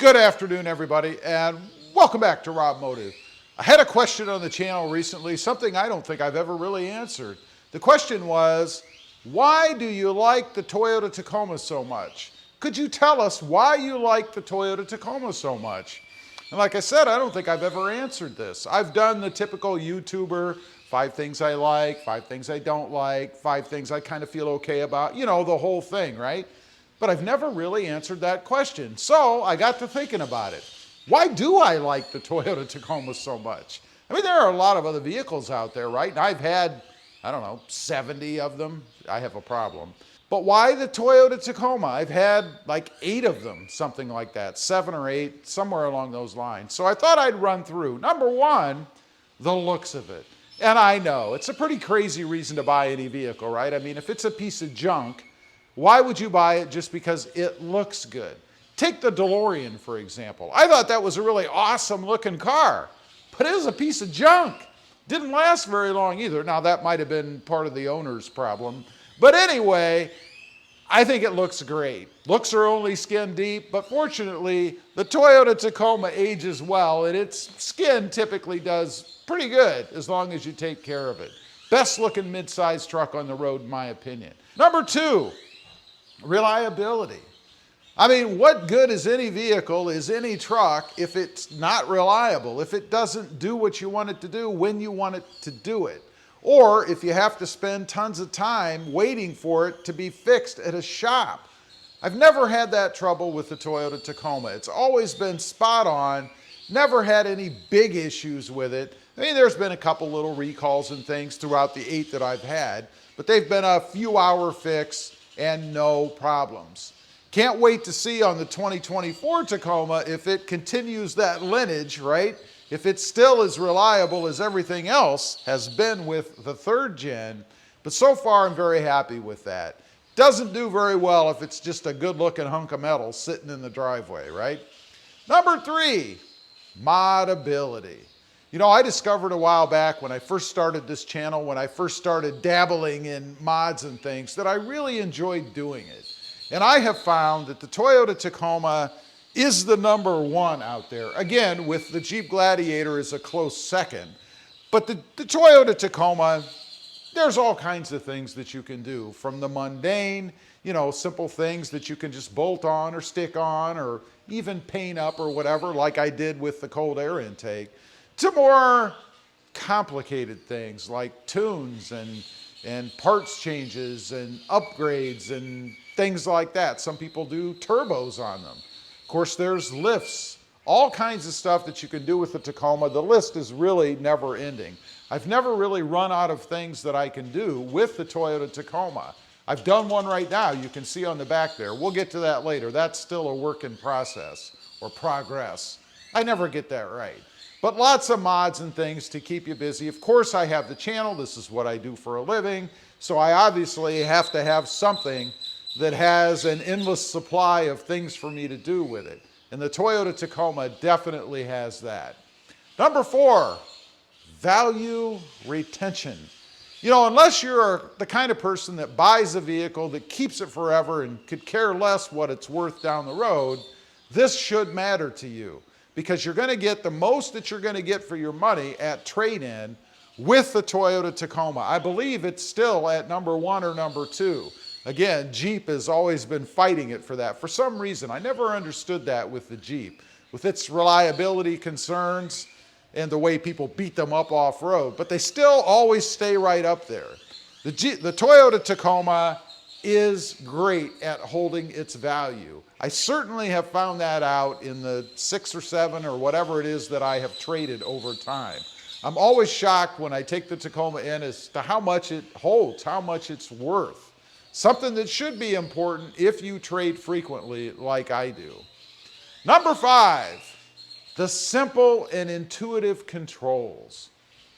Good afternoon, everybody, and welcome back to RobMotive. I had a question on the channel recently, something I don't think I've ever really answered. The question was, why do you like the Toyota Tacoma so much? Could you tell us why you like the Toyota Tacoma so much? And like I said, I don't think I've ever answered this. I've done the typical YouTuber, 5 things I like, 5 things I don't like, 5 things I kind of feel okay about, you know, the whole thing, right? But I've never really answered that question. So I got to thinking about it. Why do I like the Toyota Tacoma so much? I mean, there are a lot of other vehicles out there, right? And I've had, I don't know, 70 of them. I have a problem. But why the Toyota Tacoma? I've had like 8 of them, something like that, 7 or 8, somewhere along those lines. So I thought I'd run through. Number one, the looks of it. And I know, it's a pretty crazy reason to buy any vehicle, right? I mean, if it's a piece of junk, why would you buy it just because it looks good? Take the DeLorean, for example. I thought that was a really awesome looking car, but it was a piece of junk. Didn't last very long either. Now, that might have been part of the owner's problem. But anyway, I think it looks great. Looks are only skin deep, but fortunately, the Toyota Tacoma ages well, and its skin typically does pretty good as long as you take care of it. Best looking mid-sized truck on the road, in my opinion. Number 2, reliability. I mean, what good is any vehicle, is any truck, if it's not reliable, if it doesn't do what you want it to do when you want it to do it, or if you have to spend tons of time waiting for it to be fixed at a shop. I've never had that trouble with the Toyota Tacoma. It's always been spot on, never had any big issues with it. I mean, there's been a couple little recalls and things throughout the 8 that I've had, but they've been a few hour fix and no problems. Can't wait to see on the 2024 Tacoma if it continues that lineage, right? If it's still as reliable as everything else has been with the 3rd gen. But so far, I'm very happy with that. Doesn't do very well if it's just a good-looking hunk of metal sitting in the driveway, right? Number 3, modability. You know, I discovered a while back when I first started this channel, when I first started dabbling in mods and things, that I really enjoyed doing it. And I have found that the Toyota Tacoma is the number 1 out there. Again, with the Jeep Gladiator as a close second. But the Toyota Tacoma, there's all kinds of things that you can do. From the mundane, you know, simple things that you can just bolt on or stick on or even paint up or whatever, like I did with the cold air intake, to more complicated things like tunes and parts changes and upgrades and things like that. Some people do turbos on them. Of course, there's lifts, all kinds of stuff that you can do with the Tacoma. The list is really never ending. I've never really run out of things that I can do with the Toyota Tacoma. I've done one right now, you can see on the back there. We'll get to that later. That's still a work in process or progress. I never get that right. But lots of mods and things to keep you busy. Of course, I have the channel. This is what I do for a living. So I obviously have to have something that has an endless supply of things for me to do with it. And the Toyota Tacoma definitely has that. Number 4, value retention. You know, unless you're the kind of person that buys a vehicle that keeps it forever and could care less what it's worth down the road, this should matter to you, because you're going to get the most that you're going to get for your money at trade-in with the Toyota Tacoma. I believe it's still at number 1 or number 2. Again, Jeep has always been fighting it for that. For some reason, I never understood that with the Jeep, with its reliability concerns and the way people beat them up off-road, but they still always stay right up there. The Toyota Tacoma is great at holding its value. I certainly have found that out in the 6 or 7 or whatever it is that I have traded over time. I'm always shocked when I take the Tacoma in as to how much it holds, how much it's worth. Something that should be important if you trade frequently like I do. Number 5, the simple and intuitive controls.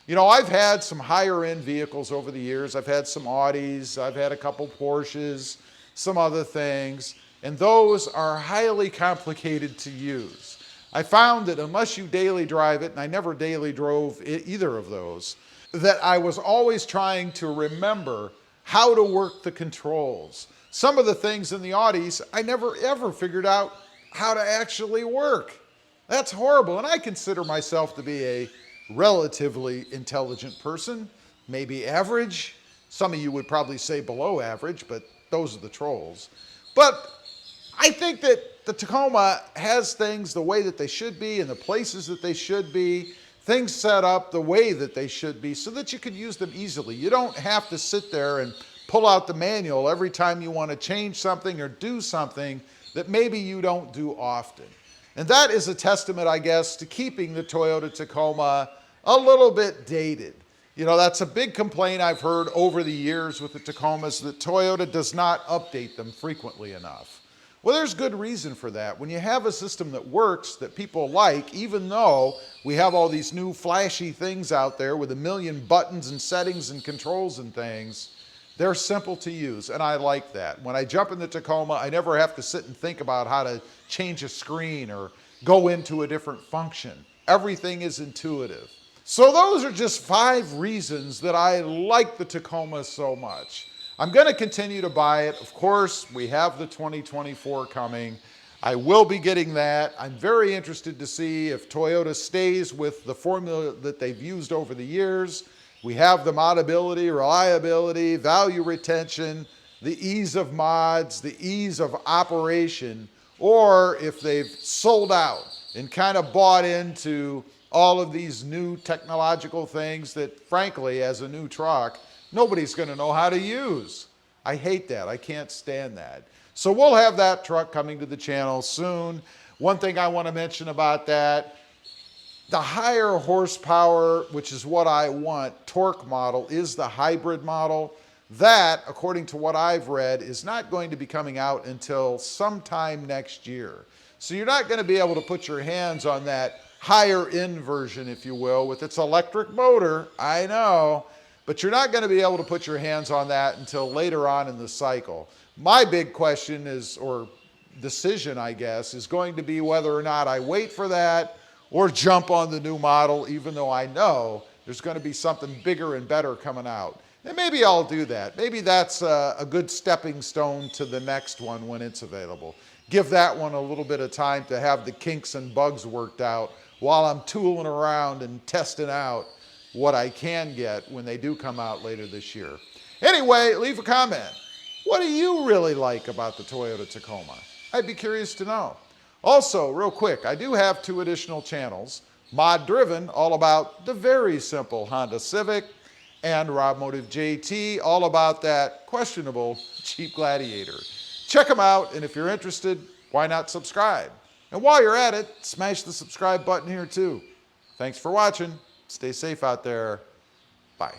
You know, I've had some higher end vehicles over the years. I've had some Audis, I've had a couple Porsches, some other things, and those are highly complicated to use. I found that unless you daily drive it, and I never daily drove either of those, that I was always trying to remember how to work the controls. Some of the things in the Audis, I never ever figured out how to actually work. That's horrible. And I consider myself to be a relatively intelligent person, maybe average. Some of you would probably say below average, but those are the trolls. But I think that the Tacoma has things the way that they should be in the places that they should be, things set up the way that they should be so that you can use them easily. You don't have to sit there and pull out the manual every time you want to change something or do something that maybe you don't do often. And that is a testament, I guess, to keeping the Toyota Tacoma a little bit dated. You know, that's a big complaint I've heard over the years with the Tacomas, that Toyota does not update them frequently enough. Well, there's good reason for that. When you have a system that works, that people like, even though we have all these new flashy things out there with a million buttons and settings and controls and things, they're simple to use, and I like that. When I jump in the Tacoma, I never have to sit and think about how to change a screen or go into a different function. Everything is intuitive. So those are just 5 reasons that I like the Tacoma so much. I'm going to continue to buy it. Of course, we have the 2024 coming. I will be getting that. I'm very interested to see if Toyota stays with the formula that they've used over the years. We have the modability, reliability, value retention, the ease of mods, the ease of operation, or if they've sold out and kind of bought into all of these new technological things that, frankly, as a new truck, nobody's going to know how to use. I hate that. I can't stand that. So we'll have that truck coming to the channel soon. One thing I want to mention about that, the higher horsepower, which is what I want, torque model is the hybrid model. That, according to what I've read, is not going to be coming out until sometime next year. So you're not going to be able to put your hands on that higher end version, if you will, with its electric motor, I know, but you're not going to be able to put your hands on that until later on in the cycle. My big question is, or decision, I guess, is going to be whether or not I wait for that or jump on the new model, even though I know there's going to be something bigger and better coming out. And maybe I'll do that. Maybe that's a good stepping stone to the next one when it's available. Give that one a little bit of time to have the kinks and bugs worked out while I'm tooling around and testing out what I can get when they do come out later this year. Anyway, leave a comment. What do you really like about the Toyota Tacoma? I'd be curious to know. Also, real quick, I do have 2 additional channels. Mod Driven, all about the very simple Honda Civic, and RobMotive JT, all about that questionable Jeep Gladiator. Check them out, and if you're interested, why not subscribe? And while you're at it, smash the subscribe button here too. Thanks for watching. Stay safe out there. Bye.